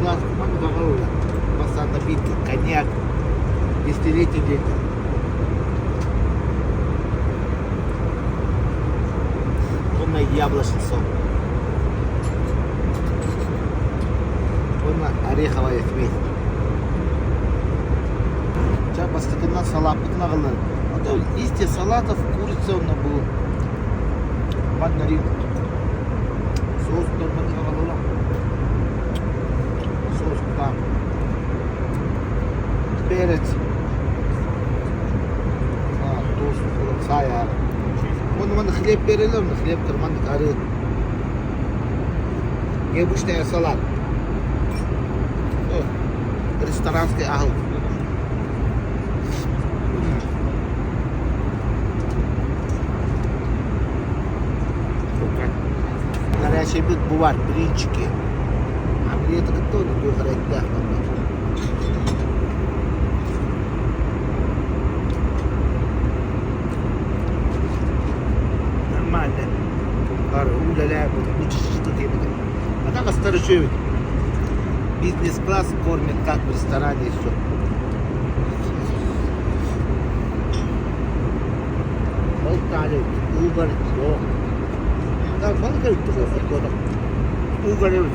глаз, команду дорогу. Масса напитки, коньяк, десятилетний день. Вон яблочный сок. Вон ореховая смесь. Сейчас постепенно салат нагылды. А то листья салатов, курица он был. Мандарин. Соус нагылды. Соус там. Перец. Тост, сая. Вон хлеб берелер, хлеб кырмандык ары. Необычный салат. Ресторанский ахыл. Горячий бит бывает, блинчики. А мне это кто не будет да. Нормально. Уля-ля, что делать. А так остарочевит. Бизнес-класс кормит как в ресторане и все. Болтали, угорь, все. Так, мало говорит, что угорь.